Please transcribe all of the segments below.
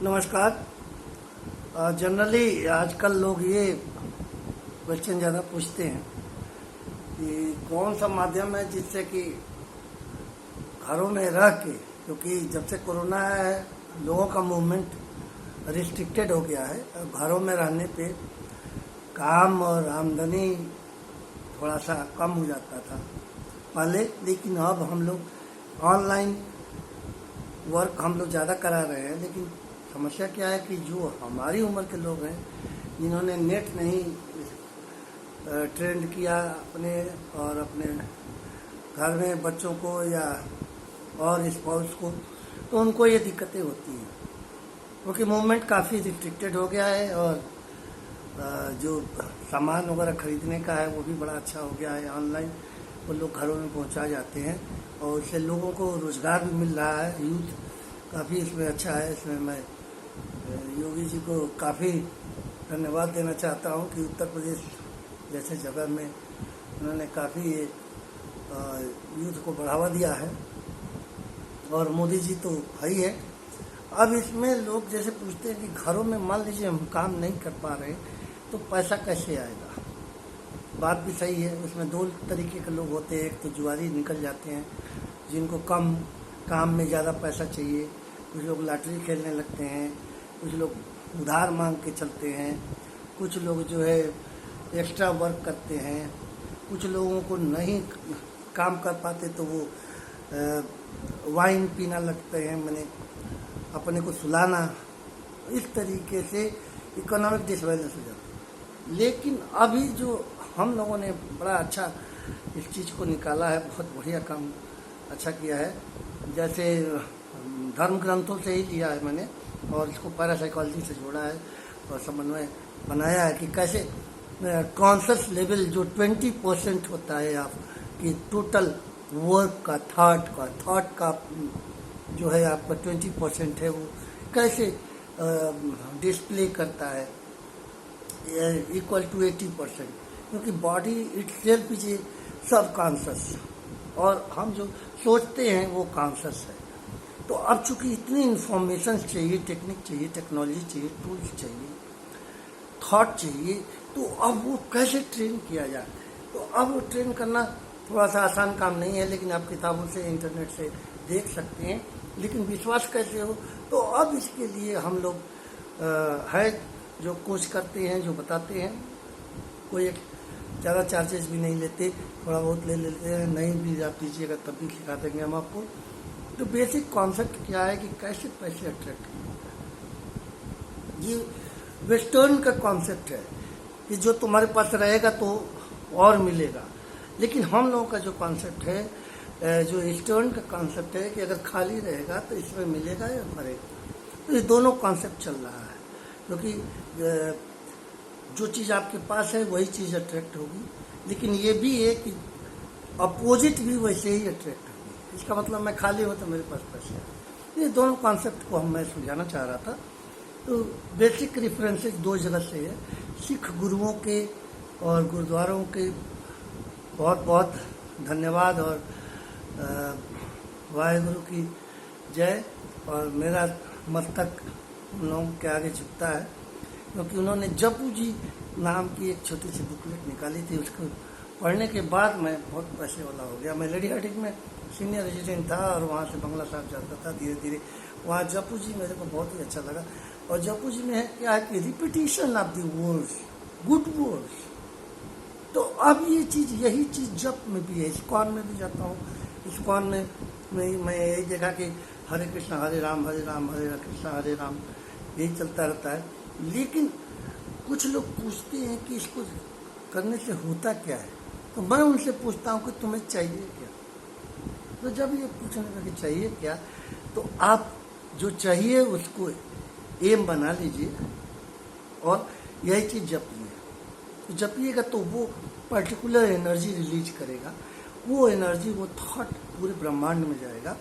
नमस्कार। जनरली आजकल लोग ये क्वेश्चन ज़्यादा पूछते हैं कि कौन सा माध्यम है जिससे कि घरों में रह के, क्योंकि जब से कोरोना है लोगों का मूवमेंट रिस्ट्रिक्टेड हो गया है। घरों में रहने पे काम और आमदनी थोड़ा सा कम हो जाता था पहले, लेकिन अब हम लोग ऑनलाइन वर्क हम लोग ज़्यादा करा रहे हैं। लेकिन समस्या क्या है कि जो हमारी उम्र के लोग हैं जिन्होंने नेट नहीं ट्रेंड किया अपने और अपने घर में बच्चों को या और स्पाउस को, तो उनको ये दिक्कतें होती हैं क्योंकि मूवमेंट काफ़ी रिस्ट्रिक्टेड हो गया है और जो सामान वगैरह खरीदने का है वो भी बड़ा अच्छा हो गया है। ऑनलाइन वो लोग घरों में पहुंचा जाते हैं और उससे लोगों को रोज़गार भी मिल रहा है। यूथ काफ़ी इसमें अच्छा है। इसमें मैं योगी जी को काफ़ी धन्यवाद देना चाहता हूं कि उत्तर प्रदेश जैसे जगह में उन्होंने काफ़ी यूथ को बढ़ावा दिया है और मोदी जी तो है ही है। अब इसमें लोग जैसे पूछते हैं कि घरों में मान लीजिए हम काम नहीं कर पा रहे तो पैसा कैसे आएगा। बात भी सही है। उसमें दो तरीके के लोग होते हैं, एक तो जुआरी निकल जाते हैं जिनको कम काम में ज़्यादा पैसा चाहिए, कुछ लोग लॉटरी खेलने लगते हैं, कुछ लोग उधार मांग के चलते हैं, कुछ लोग जो है एक्स्ट्रा वर्क करते हैं, कुछ लोगों को नहीं काम कर पाते तो वो वाइन पीना लगते हैं, मैंने अपने को सुलाना। इस तरीके से इकोनॉमिक डिसबैलेंस हो जाता है। लेकिन अभी जो हम लोगों ने बड़ा अच्छा इस चीज़ को निकाला है, बहुत बढ़िया काम अच्छा किया है। जैसे धर्म ग्रंथों से ही लिया है मैंने और इसको पैरासाइकोलॉजी से जोड़ा है और समन्वय बनाया है कि कैसे कॉन्शियस लेवल जो 20% होता है आप कि टोटल वर्क का थॉट का जो है आपका 20% है, वो कैसे डिस्प्ले करता है इक्वल टू 80%, क्योंकि बॉडी इटसेल्फ इज ए सब कॉन्शियस और हम जो सोचते हैं वो कॉन्शियस है। तो अब चूंकि इतनी इंफॉर्मेशन चाहिए, टेक्निक चाहिए, टेक्नोलॉजी चाहिए, टूल्स चाहिए, थॉट चाहिए, तो अब वो कैसे ट्रेन किया जाए। तो अब वो ट्रेन करना थोड़ा सा आसान काम नहीं है, लेकिन आप किताबों से इंटरनेट से देख सकते हैं। लेकिन विश्वास कैसे हो, तो अब इसके लिए हम लोग है जो कोच करते हैं, जो बताते हैं। कोई एक ज़्यादा चार्जेस भी नहीं लेते, थोड़ा बहुत ले लेते हैं, नहीं भी आप दीजिएगा तब भी सिखा देंगे हम आपको। तो बेसिक कॉन्सेप्ट क्या है कि कैसे पैसे अट्रैक्ट किए। ये वेस्टर्न का कॉन्सेप्ट है कि जो तुम्हारे पास रहेगा तो और मिलेगा, लेकिन हम लोगों का जो कॉन्सेप्ट है, जो ईस्टर्न का कॉन्सेप्ट है कि अगर खाली रहेगा तो इसमें मिलेगा या मरेगा। तो ये दोनों कॉन्सेप्ट चल रहा है, क्योंकि जो चीज़ आपके पास है वही चीज़ अट्रैक्ट होगी, लेकिन ये भी है कि अपोजिट भी वैसे ही अट्रैक्ट होगी। इसका मतलब मैं खाली हूँ तो मेरे पास पैसे हैं। ये दोनों कॉन्सेप्ट को मैं समझाना चाह रहा था। तो बेसिक रेफरेंसेस दो जगह से है, सिख गुरुओं के और गुरुद्वारों के बहुत बहुत धन्यवाद और वाहेगुरु की जय। और मेरा मस्तक उन लोगों के आगे झुकता है, क्योंकि उन्होंने जपू जी नाम की एक छोटी सी बुकलेट निकाली थी, उसको पढ़ने के बाद मैं बहुत पैसे वाला हो गया। मैं लेडी हार्डिंग में सीनियर रेजिडेंट था और वहाँ से बंगला साहब जाता था धीरे धीरे। वहाँ जपू जी मेरे को बहुत ही अच्छा लगा। और जपू जी में है क्या है कि repetition of the words, good words. तो अब ये चीज़, यही चीज़ जप में भी है। इस्कॉन में भी जाता हूँ, इस्कॉन में मैं यही देखा कि हरे कृष्णा हरे राम हरे कृष्णा हरे राम, यही चलता रहता है। लेकिन कुछ लोग पूछते हैं कि इसको करने से होता क्या है, तो मैं उनसे पूछता हूँ कि तुम्हें चाहिए क्या। तो जब ये पूछने का कि चाहिए क्या, तो आप जो चाहिए उसको एम बना लीजिए और यही चीज़ जपिए। तो जपिएगा तो वो पर्टिकुलर एनर्जी रिलीज करेगा, वो एनर्जी, वो थॉट पूरे ब्रह्मांड में जाएगा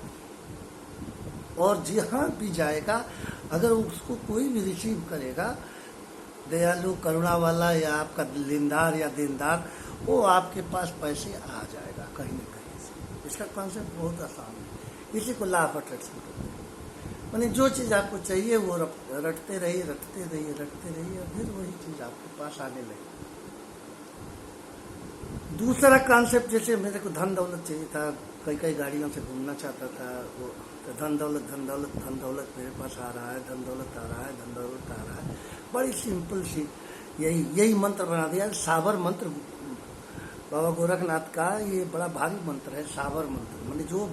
और जहाँ भी जाएगा अगर उसको कोई भी रिसीव करेगा, दयालु करुणा वाला या आपका लेनदार या देनदार, वो आपके पास पैसे आ जाएगा कहीं न कहीं से। इसका कॉन्सेप्ट बहुत आसान है, इसी को लॉ ऑफ अट्रैक्शन कहते हैं। मैंने जो चीज़ आपको चाहिए वो रटते रहिए, रटते रहिए, रटते रहिए, और फिर वही चीज़ आपके पास आने लगी। दूसरा कॉन्सेप्ट, जैसे मेरे को धन दौलत चाहिए था, कई कई गाड़ियों से घूमना चाहता था, वो तो धन दौलत, धन दौलत, धन दौलत मेरे पास आ रहा है, धन दौलत आ रहा है, धन दौलत आ रहा है। बड़ी सिंपल सी यही मंत्र बना दिया, साबर मंत्र। बाबा गोरखनाथ का ये बड़ा भारी मंत्र है, साबर मंत्र। मैंने जो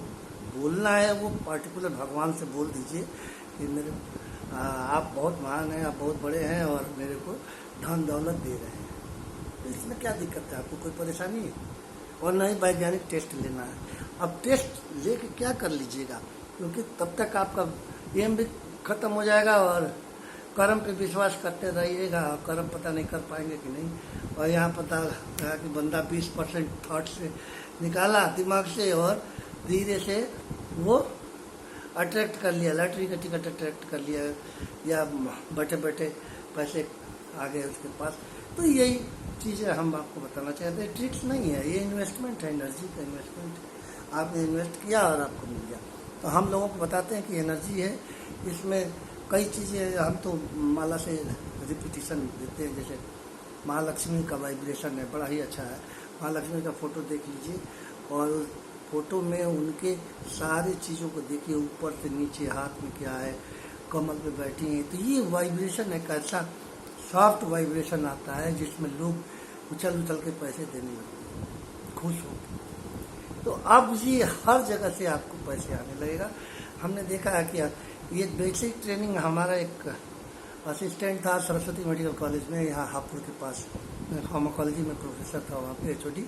बोलना है वो पर्टिकुलर भगवान से बोल दीजिए कि मेरे आप बहुत महान हैं, आप बहुत बड़े हैं और मेरे को धन दौलत दे रहे हैं। तो इसमें क्या दिक्कत है? आपको कोई परेशानी है? और न ही वैज्ञानिक टेस्ट लेना है। अब टेस्ट लेके क्या कर लीजिएगा, क्योंकि तब तक आपका एम भी खत्म हो जाएगा और कर्म पे विश्वास करते रहिएगा। कर्म पता नहीं कर पाएंगे कि नहीं। और यहाँ पता लगा कि बंदा 20% थॉट से निकाला दिमाग से और धीरे से वो अट्रैक्ट कर लिया, लॉटरी का टिकट अट्रैक्ट कर लिया, या बैठे बैठे पैसे आ गए उसके पास। तो यही चीज़ें हम आपको बताना चाहते हैं। ट्रिक्स नहीं है, ये इन्वेस्टमेंट है, एनर्जी का इन्वेस्टमेंट है। आपने इन्वेस्ट किया और आपको मिल गया। तो हम लोगों को बताते हैं कि एनर्जी है, इसमें कई चीज़ें हम तो माला से रिपीटिशन देते हैं। जैसे महालक्ष्मी का वाइब्रेशन है, बड़ा ही अच्छा है। महालक्ष्मी का फोटो देख लीजिए और फोटो में उनके सारे चीज़ों को देखिए, ऊपर से नीचे, हाथ में क्या है, कमल पे बैठी हैं। तो ये वाइब्रेशन एक ऐसा सॉफ्ट वाइब्रेशन आता है जिसमें लोग उछल उछल के पैसे देने लगते हैं, खुश हो। तो अब ये हर जगह से आपको पैसे आने लगेगा। हमने देखा है कि ये बेसिक ट्रेनिंग हमारा एक असिस्टेंट था सरस्वती मेडिकल कॉलेज में, यहाँ हापुड़ के पास, फार्माकोलॉजी में प्रोफेसर था वहाँ पे, HOD।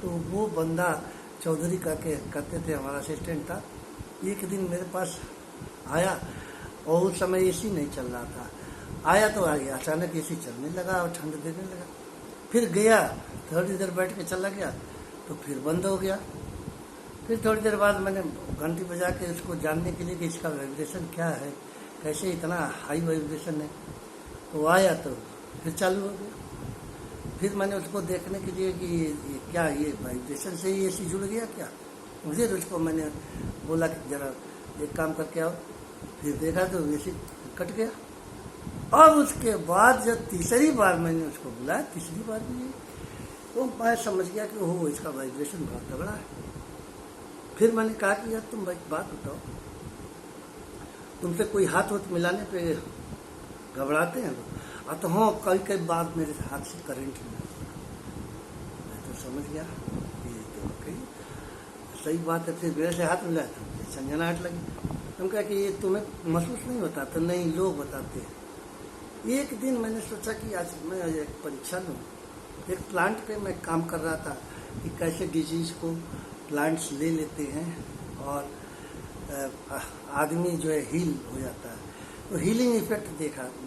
तो वो बंदा चौधरी करते थे, हमारा असिस्टेंट था। एक दिन मेरे पास आया और उस समय AC नहीं चल रहा था। आया तो आ गया, अचानक AC चलने लगा और ठंड देने लगा। फिर गया, थोड़ी देर बैठ के चला गया तो फिर बंद हो गया। फिर थोड़ी देर बाद मैंने घंटी बजा के उसको जानने के लिए कि इसका वाइब्रेशन क्या है, कैसे इतना हाई वाइब्रेशन है। तो आया तो फिर चालू हो गया। फिर मैंने उसको देखने के लिए कि ये क्या, ये वाइब्रेशन से ही AC जुड़ गया क्या। फिर उसको मैंने बोला कि जरा एक काम करके आओ। फिर देखा तो AC कट गया। अब उसके बाद जब तीसरी बार मैंने उसको बुलाया, तीसरी बार भी, तो मैं समझ गया कि हो इसका वाइब्रेशन बहुत तगड़ा है। फिर मैंने कहा कि यार तुम एक बात बताओ, तुमसे कोई हाथ वोथ मिलाने पे घबराते हैं लोग? तो हाँ, कई बार मेरे हाथ से करंट मिला। मैं तो समझ गया ये तो कहीं सही बात है। फिर मेरे से हाथ मिलाया तो झंझनाहट लगी। तुम कहा कि ये तुम्हें महसूस नहीं होता? तो नहीं, लोग बताते हैं। एक दिन मैंने सोचा कि आज मैं एक परीक्षा लूँ। एक प्लांट पे मैं काम कर रहा था कि कैसे डिजीज को प्लांट्स ले लेते हैं और आदमी जो है हील हो जाता है। तो हीलिंग इफेक्ट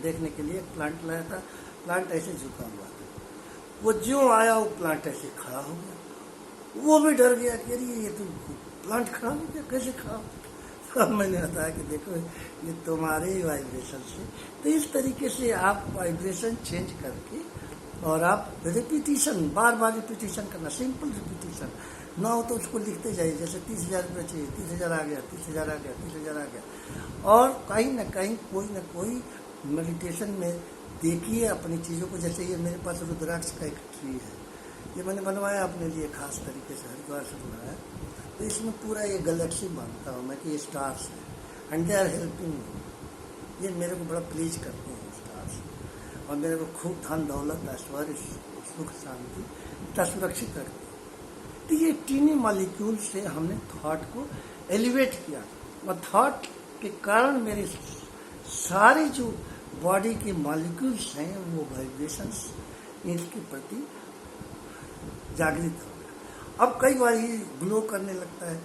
देखने के लिए एक प्लांट लाया था। प्लांट ऐसे झुका हुआ था, वो जो आया वो प्लांट ऐसे खड़ा हो गया। वो भी डर गया कि अरे ये तो प्लांट खड़ा हो गया, कैसे खड़ा हो? तो मैंने बताया कि देखो ये तुम्हारे ही वाइब्रेशन से। तो इस तरीके से आप वाइब्रेशन चेंज करके और आप रिपीटिशन, बार बार रिपीटिशन करना, सिंपल रिपीटिशन ना हो तो उसको लिखते जाइए। जैसे 30,000 रुपये चाहिए, 30,000 आ गया, 30,000 आ गया, 30,000 आ गया। और कहीं ना कहीं कोई ना कोई मेडिटेशन में देखिए अपनी चीज़ों को। जैसे ये मेरे पास रुद्राक्ष का एक ट्री है, ये मैंने बनवाया अपने लिए खास तरीके से, हरिद्वार से बनवाया। तो इसमें पूरा ये गैलेक्सी मानता हूँ मैं कि ये स्टार्स है and they are helping me. ये मेरे को बड़ा प्लीज करते हैं स्टार्स, और मेरे को खूब धन दौलत, ऐश्वर्य, सुख, शांति का सुरक्षित रखते हैं। तो ये टीनी मॉलिक्यूल से हमने थॉट को एलिवेट किया और थॉट के कारण मेरे सारे जो बॉडी के मॉलिक्यूल्स हैं वो वाइब्रेशंस इसके प्रति जागृत हो गया। अब कई बार ये ग्लो करने लगता है,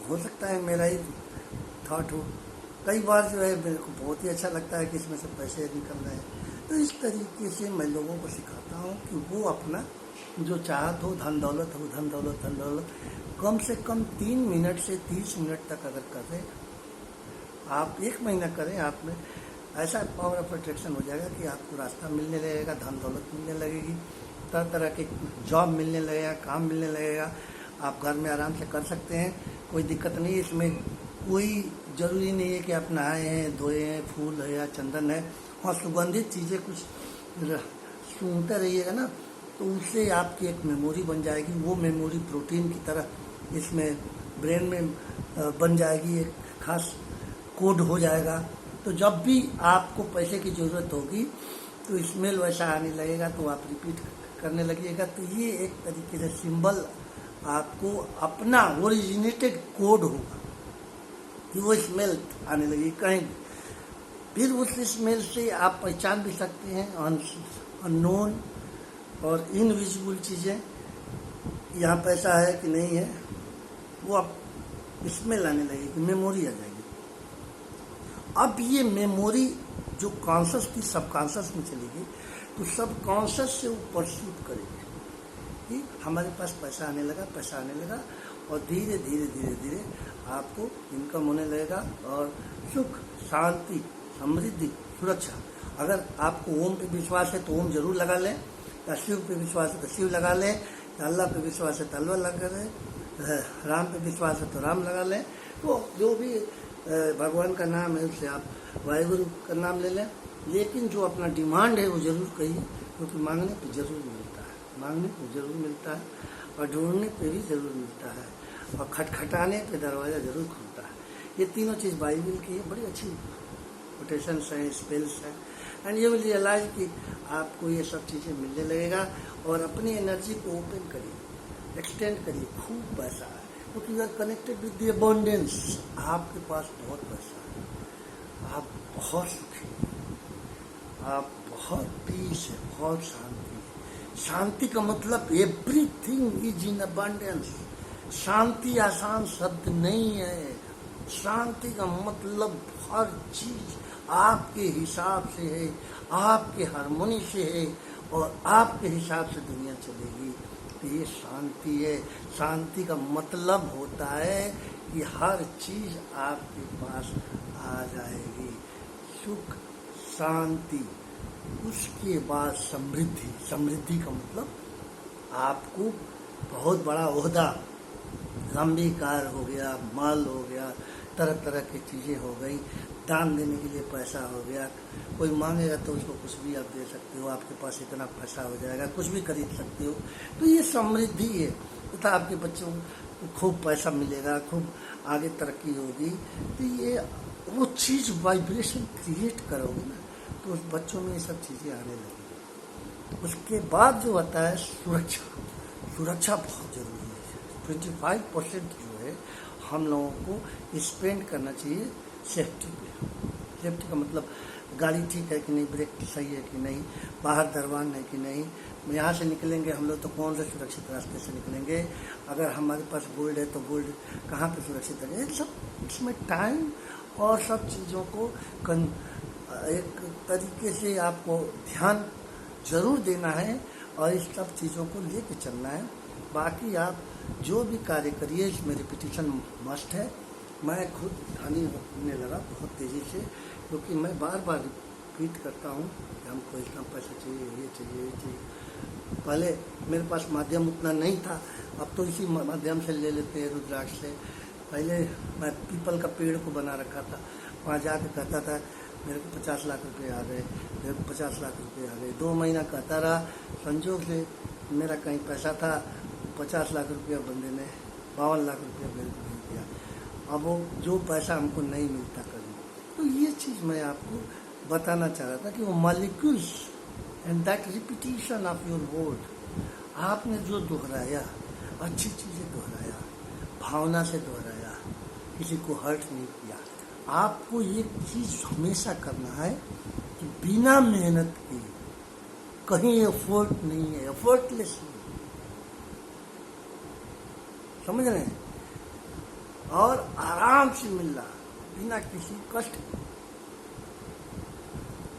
हो सकता है मेरा ही थॉट हो। कई बार जो है मेरे को बहुत ही अच्छा लगता है कि इसमें से पैसे निकल रहे हैं। तो इस तरीके से मैं लोगों को सिखाता हूँ कि वो अपना जो चाहत हो, धन दौलत हो, धन दौलत, धन दौलत, कम से कम 3 मिनट से 30 मिनट तक अगर करें, आप 1 महीना करें, आप में ऐसा पावर ऑफ अट्रैक्शन हो जाएगा कि आपको रास्ता मिलने लगेगा, धन दौलत मिलने लगेगी, तरह तरह के जॉब मिलने लगेगा, काम मिलने लगेगा। आप घर में आराम से कर सकते हैं, कोई दिक्कत नहीं। इसमें कोई जरूरी नहीं है कि आप नहाए हैं, धोए हैं, फूल है या चंदन है। हाँ, सुगंधित चीज़ें कुछ सूंघते रहिएगा ना, तो उससे आपकी एक मेमोरी बन जाएगी। वो मेमोरी प्रोटीन की तरह इसमें ब्रेन में बन जाएगी, एक खास कोड हो जाएगा। तो जब भी आपको पैसे की ज़रूरत होगी तो स्मेल वैसा आने लगेगा, तो आप रिपीट करने लगिएगा। तो ये एक तरीके से सिंबल आपको अपना ओरिजिनेटेड कोड होगा कि वो स्मेल आने लगेगी कहीं भी। फिर उस स्मेल से आप पहचान भी सकते हैं अननोन और इनविजिबल चीज़ें, यहाँ पैसा है कि नहीं है, वो आप स्मेल आने लगेगी, मेमोरी आ जाएगी। अब ये मेमोरी जो कॉन्शस थी सबकॉन्शस में चली गई, तो सबकॉन्शस से वो परस्यूट करेगी कि हमारे पास पैसा आने लगा, और धीरे धीरे धीरे धीरे आपको इनकम होने लगेगा, और सुख, शांति, समृद्धि, सुरक्षा। अगर आपको ओम पे विश्वास है तो ओम जरूर लगा लें, या शिव पे विश्वास है तो शिव लगा लें, या अल्लाह पे विश्वास है तो अल्लाह लगा लें, राम पे विश्वास है तो राम लगा लें। तो जो भी भगवान का नाम है उससे आप वाहिगुरु का नाम ले लें, लेकिन जो अपना डिमांड है वो जरूर कहिए, क्योंकि मांगने पे जरूर मिलता है, और ढूंढने पे भी जरूर मिलता है, और खटखटाने पे दरवाज़ा जरूर खुलता है। ये तीनों चीज़ बाइबल की है, बड़ी अच्छी कोटेशंस हैं, स्पेल्स हैं, एंड यू विल रियलाइज कि आपको ये सब चीज़ें मिलने लगेगा। और अपनी एनर्जी को ओपन करिए, एक्सटेंड करिए, खूब पैसा है, क्योंकि you are connected with the abundance. आपके पास बहुत पैसा है, आप बहुत सुखी हैं, आप बहुत पीस है, बहुत शांति है। शांति का मतलब एवरीथिंग इज इन अबंडेंस। शांति आसान शब्द नहीं है। शांति का मतलब हर चीज आपके हिसाब से है, आपके हारमोनी से है, और आपके हिसाब से दुनिया चलेगी। तो ये शांति है। शांति का मतलब होता है कि हर चीज आपके पास आ जाएगी। सुख, शांति, उसके बाद समृद्धि। समृद्धि का मतलब आपको बहुत बड़ा ओहदा, लंबी कार हो गया, माल हो गया, तरह तरह की चीज़ें हो गई, दान देने के लिए पैसा हो गया। कोई मांगेगा तो उसको कुछ भी आप दे सकते हो, आपके पास इतना पैसा हो जाएगा, कुछ भी खरीद सकते हो। तो ये समृद्धि है। तथा आपके बच्चों को खूब पैसा मिलेगा, खूब आगे तरक्की होगी। तो ये वो चीज़ वाइब्रेशन क्रिएट करोगे ना, तो उस बच्चों में ये सब चीज़ें आने लगेंगी। उसके बाद जो आता है सुरक्षा। सुरक्षा बहुत ज़रूरी है। 25% जो है हम लोगों को स्पेंड करना चाहिए सेफ्टी पे। सेफ्टी का मतलब गाड़ी ठीक है कि नहीं, ब्रेक सही है कि नहीं, बाहर दरवान है कि नहीं, यहाँ से निकलेंगे हम लोग तो कौन से सुरक्षित रास्ते से निकलेंगे, अगर हमारे पास गोल्ड है तो गोल्ड कहाँ पे सुरक्षित है। सब इसमें टाइम और सब चीज़ों को एक तरीके से आपको ध्यान जरूर देना है, और इस सब चीज़ों को लेके चलना है। बाकी आप जो भी कार्य करिए इसमें रिपीटिशन मस्ट है। मैं खुद धनी होने लगा बहुत तेज़ी से, क्योंकि मैं बार बार रिपीट करता हूँ कि हमको इतना पैसा चाहिए, ये चाहिए, ये चाहिए। पहले मेरे पास माध्यम उतना नहीं था, अब तो इसी माध्यम से ले लेते हैं, रुद्राक्ष से। पहले मैं पीपल का पेड़ को बना रखा था, वहाँ जाकर कहता था मेरे को 50 लाख रुपए आ गए, मेरे को 50 लाख रुपए आ गए। 2 महीना कहता रहा, संजोग से मेरा कहीं पैसा था, 50 लाख रुपया बंदे ने 52 लाख रुपया मेरे को भेज दिया। अब वो जो पैसा हमको नहीं मिलता कभी। तो ये चीज़ मैं आपको बताना चाह रहा था कि वो molecules and that repetition of your word, आपने जो दोहराया, अच्छी चीज़ें दोहराया, भावना से दोहराया, किसी को हर्ट नहीं किया। आपको ये चीज़ हमेशा करना है कि बिना मेहनत के, कहीं एफर्ट नहीं है, एफर्टलेस नहीं, समझ रहे हैं, और आराम से मिल रहा बिना किसी कष्ट के।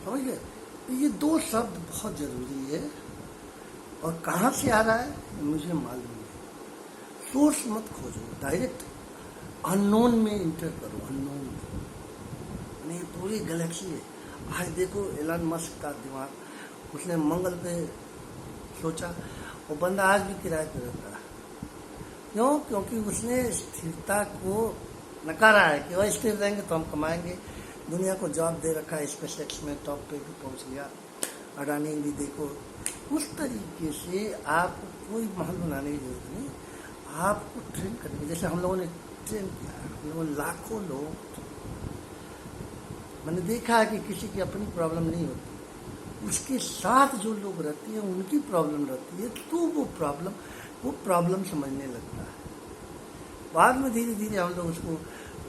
समझ गए। तो ये 2 शब्द बहुत जरूरी है, और कहाँ से आ रहा है मुझे मालूम नहीं। सोर्स मत खोजो, डायरेक्ट अननोन में इंटर करो। अननोन नहीं, पूरी गैलेक्सी है। आज देखो एलन मस्क का दिमाग, उसने मंगल पे सोचा, वो बंदा आज भी किराए पे रहता है। क्यों? क्योंकि उसने स्थिरता को नकारा है कि वह स्थिर रहेंगे तो हम कमाएंगे। दुनिया को जॉब दे रखा है, स्पेस एक्स में टॉप पे भी पहुंच गया, अडानी भी देखो। उस तरीके से आपको कोई महल बनाने की जरूरत नहीं, आपको ट्रेन करेंगे। जैसे हम लोगों ने ट्रेन किया, हम लोगों ने लाखों लोग, मैंने देखा है कि किसी की अपनी प्रॉब्लम नहीं होती, उसके साथ जो लोग रहते हैं उनकी प्रॉब्लम रहती है, तो वो प्रॉब्लम समझने लगता है। बाद में धीरे धीरे हम लोग उसको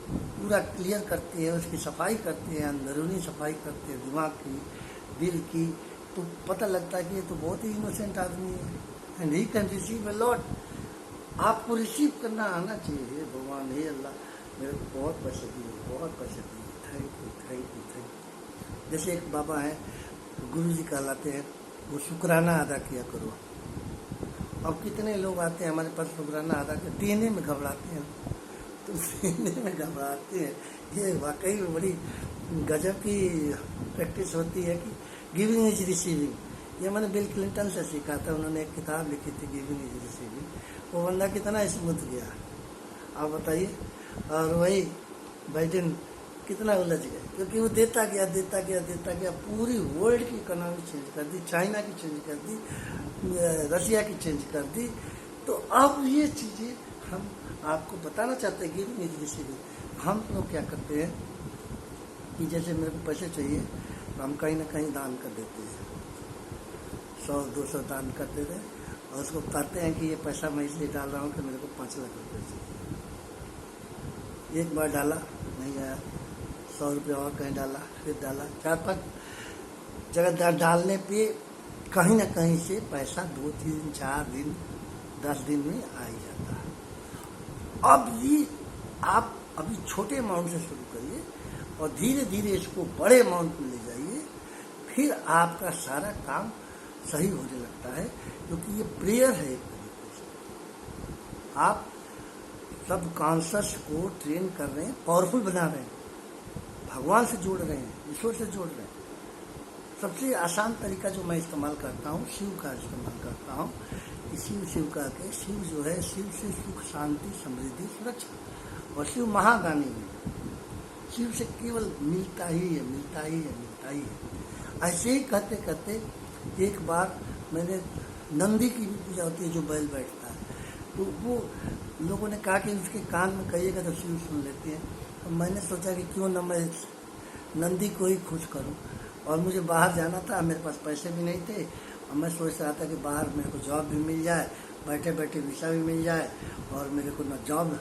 पूरा क्लियर करते हैं, उसकी सफाई करते हैं, अंदरूनी सफाई करते हैं दिमाग की, दिल की, तो पता लगता है कि ये तो बहुत ही इनोसेंट आदमी है, and he can receive a lot. आपको रिसीव करना आना चाहिए। हे भगवान, हे अल्लाह, मेरे को बहुत पैसे दिए, बहुत पैसे दिए, thank you thank you thank you. जैसे एक बाबा हैं, गुरु जी कहलाते हैं, वो शुक्राना अदा किया करो। अब कितने लोग आते हैं हमारे पास शुक्राना अदा कर, देने में घबराते हैं, तो देने में घबराते हैं। ये वाकई में बड़ी गजब की प्रैक्टिस होती है कि गिविंग इज रिसीविंग। ये मैंने बिल क्लिंटन से सीखा था, उन्होंने एक किताब लिखी थी गिविंग इज रिसीविंग। वो बंदा कितना स्मूथ गया, आप बताइए। और वही बाइडेन कितना उलझ गया, क्योंकि वो देता गया देता गया देता गया, पूरी वर्ल्ड की इकोनॉमी चेंज कर दी, चाइना की चेंज कर दी, रशिया की चेंज कर दी। तो अब ये चीज़ें हम आपको बताना चाहते हैं, गिविंग इज रिसीविंग। हम लोग क्या करते हैं कि जैसे मेरे को पैसे चाहिए तो हम कहीं ना कहीं दान कर देते हैं, 100-200 दान कर देते हैं, और उसको कहते हैं कि ये पैसा मैं इसलिए डाल रहा हूँ कि मेरे को 5 लाख रुपये चाहिए। एक बार डाला, नहीं आया, 100 रुपये और कहीं डाला, फिर डाला, 4-5 जगह डालने पे कहीं ना कहीं से पैसा 2-3-4 दिन 10 दिन में आ ही जाता है। अब ये आप अभी छोटे अमाउंट से शुरू करिए और धीरे धीरे इसको बड़े अमाउंट में ले जाइए, फिर आपका सारा काम सही होने लगता है, क्योंकि ये प्रेयर है एक तरीके से। आप सब कॉन्शस को ट्रेन कर रहे हैं, पावरफुल बना रहे हैं, भगवान से जोड़ रहे हैं, ईश्वर से जोड़ रहे हैं। सबसे आसान तरीका जो मैं इस्तेमाल करता हूँ, शिव का इस्तेमाल करता हूँ। शिव का के शिव जो है, शिव से सुख शांति समृद्धि सुरक्षा, और शिव महादानी है, शिव से केवल मिलता ही है, मिलता ही है, मिलता ही है। ऐसे ही कहते कहते एक बार मैंने नंदी की भी पूजा होती है, जो बैल बैठता है, तो वो लोगों ने कहा कि उसके कान में कहिएगा तो शिव सुन लेते हैं। तो मैंने सोचा कि क्यों न मैं नंदी को ही खुश करूं, और मुझे बाहर जाना था, मेरे पास पैसे भी नहीं थे, और मैं सोच रहा था कि बाहर मेरे को जॉब भी मिल जाए, बैठे बैठे वीसा भी मिल जाए, और मेरे को ना जॉब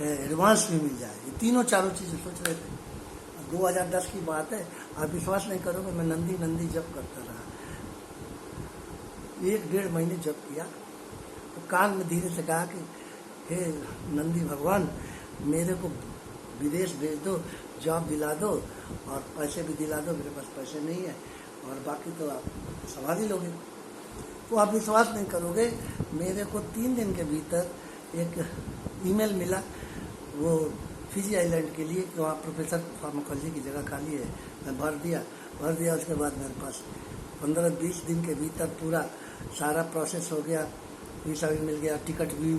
एडवांस भी मिल जाए। ये तीनों चारों चीज़ें सोच रहे थे। 2010 की बात है, आप विश्वास नहीं करोगे, मैं नंदी जप करता रहा, 1-1.5 महीने जप किया। तो कान में धीरे से कहा कि हे नंदी भगवान, मेरे को विदेश भेज दो, जॉब दिला दो, और पैसे भी दिला दो, मेरे पास पैसे नहीं है, और बाकी तो आप संभाल ही लोगे। तो आप विश्वास नहीं करोगे, मेरे को 3 दिन के भीतर एक ईमेल मिला, वो फिजी आइलैंड के लिए, कि वहाँ प्रोफेसर फार्माकोलॉजी की जगह खाली है। मैं भर दिया। उसके बाद मेरे पास 15-20 दिन के भीतर पूरा सारा प्रोसेस हो गया, वीसा भी मिल गया, टिकट भी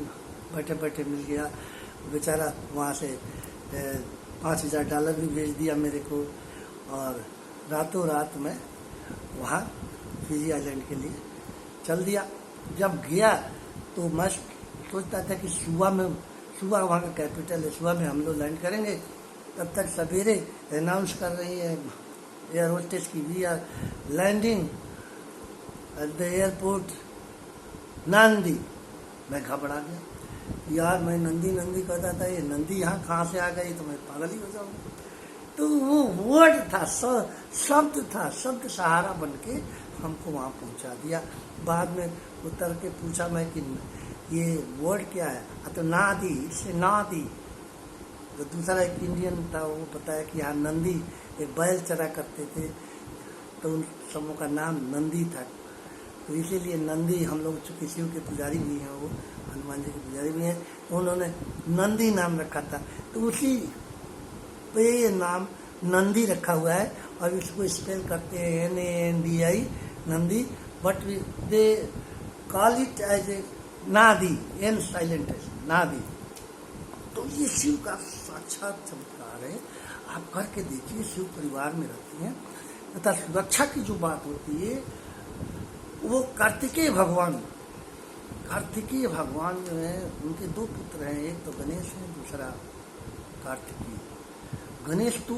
बैठे बैठे मिल गया। बेचारा वहाँ से $5,000 भी भेज दिया मेरे को, और रातों रात में वहाँ फिजी आइलैंड के लिए चल दिया। जब गया तो मैं सोचता था कि सुबह वहाँ का कैपिटल है, सुबह में हम लोग लैंड करेंगे। तब तक सवेरे अनाउंस कर रही है एयर होस्टेस की, we are landing at the airport Nandi. मैं घबरा गया, यार मैं नंदी कहता था, ये नंदी यहाँ कहाँ से आ गई, तो मैं पागल ही हो जाऊंगा। तो वो वर्ड था, शब्द सहारा बन के हमको वहाँ पहुँचा दिया। बाद में उतर के पूछा मैं कि ये वर्ड क्या है, तो नादी, इससे नादी। तो दूसरा एक इंडियन था, वो बताया कि यहाँ नंदी एक बैल चरा करते थे, तो उन सबों का नाम नंदी था। तो इसीलिए नंदी, हम लोग चूँकि शिव के पुजारी भी हैं, वो हनुमान जी के पुजारी भी हैं, तो उन्होंने नंदी नाम रखा था। तो उसी पे ये नाम नंदी रखा हुआ है, और इसको स्पेल करते हैं NANDI, Nandi, but they call it as a Nadi, N silent है, नादी। तो ये शिव का साक्षात चमत्कार है। आप करके देखिए, शिव परिवार में रहती हैं। तथा सुरक्षा की जो बात होती है वो कार्तिकेय भगवान जो है, उनके दो पुत्र हैं, एक तो गणेश है, दूसरा कार्तिकेय। गणेश तो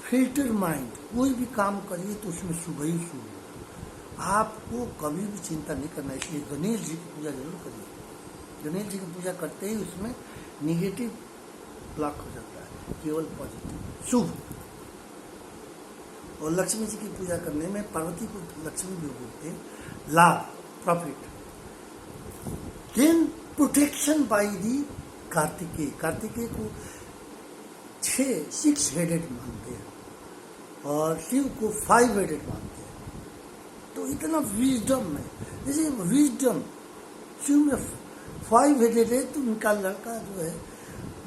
फिल्टर माइंड, कोई भी काम करिए तो उसमें शुभ ही शुभ। आपको कभी भी चिंता नहीं करना, इसलिए गणेश जी की पूजा जरूर करिए। गणेश जी की पूजा करते ही उसमें निगेटिव ब्लॉक हो जाता है, केवल पॉजिटिव शुभ। और लक्ष्मी जी की पूजा करने में पार्वती को लक्ष्मी भी बोलते हैं, लाभ, profit. Then protection by the Kartikeya को 6 हेडेड मानते हैं और शिव को 5 हेडेड मानते हैं। तो इतना विजडम है, जैसे विजडम शिव में 5 हेडेड है, तो उनका लड़का जो है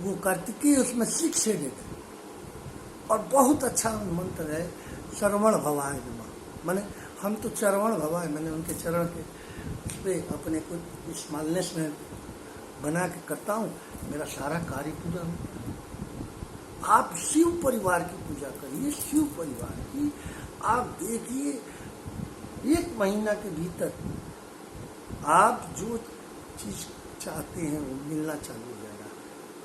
वो कार्तिकेय, उसमें 6 हेडेड है। और बहुत अच्छा मंत्र है, श्रवण भवाय नमः। मैंने हम तो चरवण भवाय, मैंने उनके चरण के उस पर अपने को स्मॉलनेस में बना के करता हूँ, मेरा सारा कार्य पूरा होता है। आप शिव परिवार की पूजा करिए, शिव परिवार की। आप देखिए 1 महीना के भीतर आप जो चीज चाहते हैं वो मिलना चालू हो जाएगा।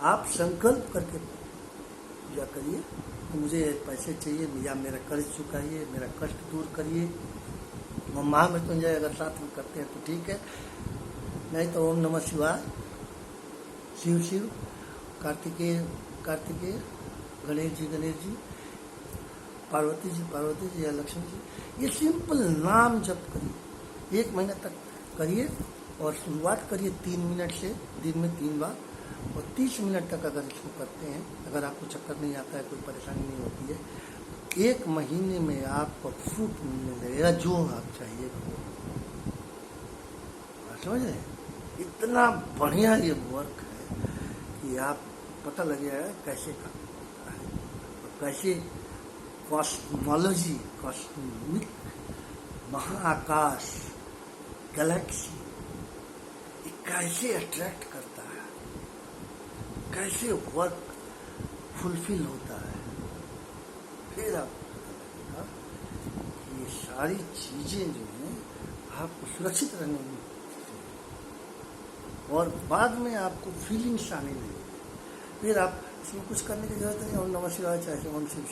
आप संकल्प करके पूजा करिए, तो मुझे पैसे चाहिए, या मेरा कर्ज चुकाइए, मेरा कष्ट दूर करिए। महामृत्युंजय अगर साथ में करते हैं तो ठीक है, नहीं तो ओम नमः शिवाय, शिव, कार्तिकेय, गणेश जी, पार्वती जी या लक्ष्मी जी, ये सिंपल नाम जप करिए। 1 महीना तक करिए और शुरुआत करिए 3 मिनट से, दिन में 3 बार, और 30 मिनट तक अगर इसको करते हैं, अगर आपको चक्कर नहीं आता है, कोई परेशानी नहीं होती है, 1 महीने में आपको फ्रूट मिलने लगेगा जो आप चाहिए। समझ रहे हैं? इतना बढ़िया ये वर्क है कि आप पता लगेगा कैसे काम होता है, और कैसे कॉस्मोलॉजी, कॉस्मिक, महाआकाश, गैलेक्सी कैसे अट्रैक्ट करता है, कैसे वर्क फुलफिल होता है। फिर आप ये सारी चीजें जो हैं आपको सुरक्षित रहने में, और बाद में आपको फीलिंग्स आने लगेगी। फिर आप इसमें कुछ करने की जरूरत नहीं। ओम नमः शिवाय, चाहे ओम शिव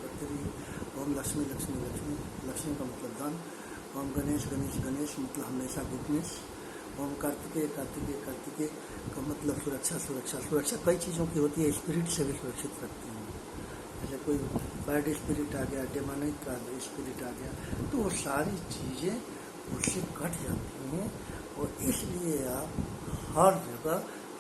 करते रहिए। ओम लक्ष्मी का मतलब धन। ओम गणेश मतलब हमेशा गुडनेस। ओम कार्तिकेय का मतलब सुरक्षा कई चीज़ों की होती है, स्पिरिट से भी सुरक्षित रखती हैं। जैसे कोई बैड स्पिरिट आ गया, डेमोनिक का स्पिरिट आ गया, तो वो सारी चीज़ें उससे कट जाती हैं। और इसलिए आप हर जगह